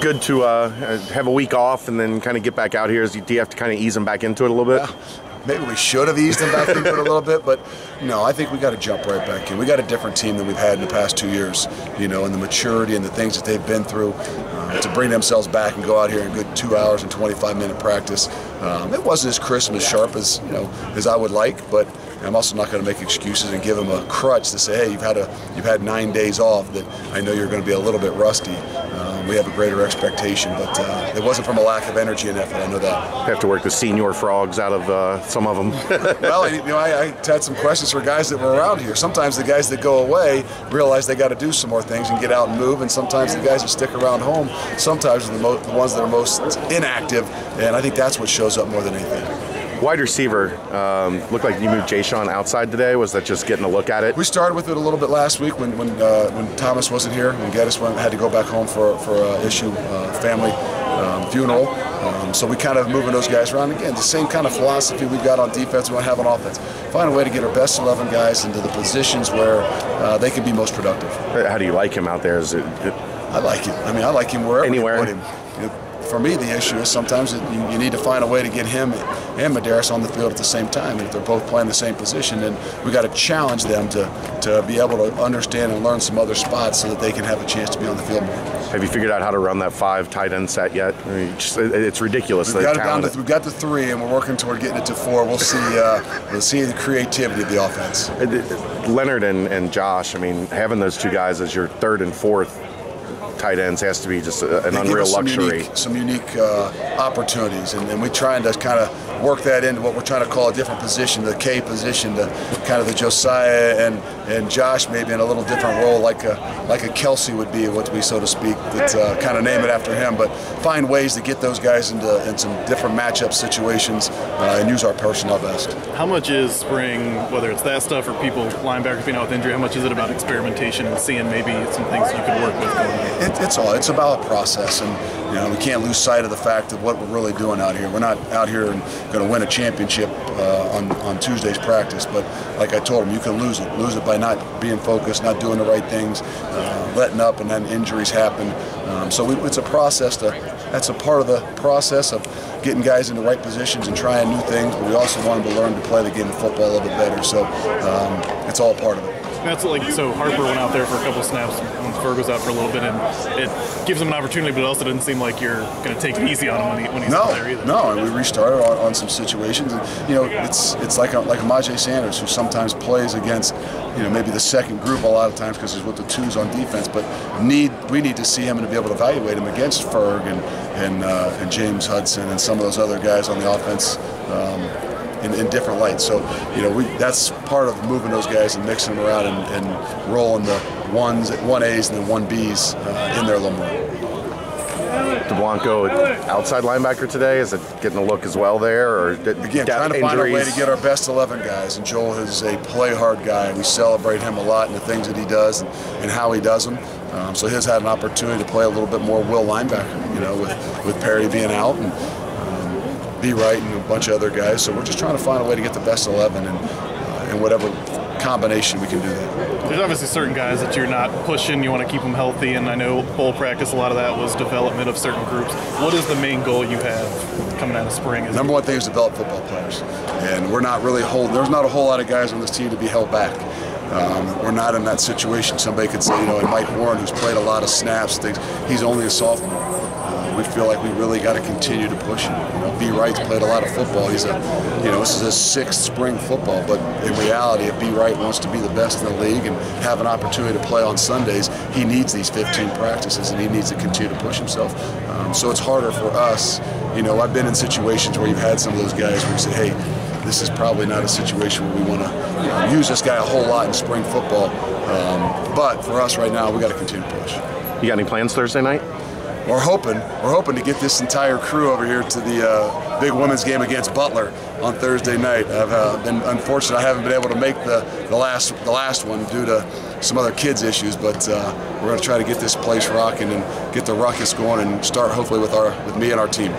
good to have a week off and then kind of get back out here? Do you have to kind of ease them back into it a little bit? Yeah. Maybe we should have eased them back into it a little bit, but no, I think we got to jump right back in. We got a different team than we've had in the past 2 years, and the maturity and the things that they've been through to bring themselves back and go out here in a good 2 hours and 25-minute practice. It wasn't as crisp and as sharp as as I would like, but I'm also not going to make excuses and give them a crutch to say, hey, you've had 9 days off. That I know you're going to be a little bit rusty. We have a greater expectation, but it wasn't from a lack of energy and effort. I know that. You have to work the senior frogs out of some of them. Well, I had some questions for guys that were around here. Sometimes the guys that go away realize they got to do some more things and get out and move, and sometimes the guys that stick around home sometimes are the ones that are most inactive, and I think that's what shows up more than anything. Wide receiver, looked like you moved Jay-Sean outside today. Was that just getting a look at it? We started with it a little bit last week when Thomas wasn't here, when Geddes had to go back home for an issue, family funeral. So we kind of moving those guys around. Again, the same kind of philosophy we've got on defense we want to have on offense. Find a way to get our best 11 guys into the positions where they can be most productive. How do you like him out there? I like him. I mean, I like him wherever anywhere. You put him. For me, the issue is sometimes you need to find a way to get him and Medeiros on the field at the same time. And if they're both playing the same position, then we got to challenge them to be able to understand and learn some other spots so that they can have a chance to be on the field more. Have you figured out how to run that 5 tight end set yet? I mean, it's ridiculous. We've got the 3, and we're working toward getting it to 4. We'll see. We'll see the creativity of the offense. Leonard and Josh. I mean, having those 2 guys as your 3rd and 4th tight ends has to be just an unreal luxury. Some unique opportunities, and we're trying to kind of work that into what we're trying to call a different position, the K position, the kind of the Josiah and Josh maybe in a little different role, like a Kelsey would be, what we so to speak, that kind of name it after him. But find ways to get those guys in some different matchup situations and use our personnel best. How much is spring, whether it's that stuff or people linebackers being out with injury, how much is it about experimentation and seeing maybe some things you could work with going on? It's about a process, and we can't lose sight of the fact of what we're really doing out here. We're not out here and going to win a championship on Tuesday's practice, but like I told them, you can lose it by not being focused, not doing the right things, letting up, and then injuries happen. So it's a process. That's a part of the process of getting guys in the right positions and trying new things, but we also want them to learn to play the game of football a little bit better. So it's all part of it. That's so Harper went out there for a couple of snaps when Ferg was out for a little bit, and it gives him an opportunity, but it also doesn't seem like you're going to take it easy on him when he's not there either. No, and we restarted on some situations, and it's like a Majay Sanders, who sometimes plays against maybe the second group a lot of times because he's with the 2s on defense, but we need to see him and to be able to evaluate him against Ferg and James Hudson and some of those other guys on the offense. In different lights. So, that's part of moving those guys and mixing them around and rolling the 1As and the 1Bs in there a little more. DeBlanco, outside linebacker today, is it getting a look as well there? Or again, trying to find a way to get our best 11 guys. And Joel is a play-hard guy. We celebrate him a lot in the things that he does and how he does them. So he's had an opportunity to play a little bit more will linebacker, with Perry being out and B. Wright and a bunch of other guys. So we're just trying to find a way to get the best 11 and whatever combination we can do that. There's obviously certain guys that you're not pushing. You want to keep them healthy, and I know bowl practice, a lot of that was development of certain groups. What is the main goal you have coming out of spring? Number one thing is develop football players, and we're not really there's not a whole lot of guys on this team to be held back. We're not in that situation. Somebody could say, and Mike Warren, who's played a lot of snaps, thinks he's only a sophomore. We feel like we really got to continue to push him. B. Wright's played a lot of football. He's this is his 6th spring football, but in reality, if B. Wright wants to be the best in the league and have an opportunity to play on Sundays, he needs these 15 practices and he needs to continue to push himself. So it's harder for us. I've been in situations where you've had some of those guys where you say, hey, this is probably not a situation where we want to use this guy a whole lot in spring football. But for us right now, we got to continue to push. You got any plans Thursday night? We're hoping to get this entire crew over here to the big women's game against Butler on Thursday night. I've been unfortunate; I haven't been able to make the last one due to some other kids' issues. But we're going to try to get this place rocking and get the ruckus going and start hopefully with me and our team.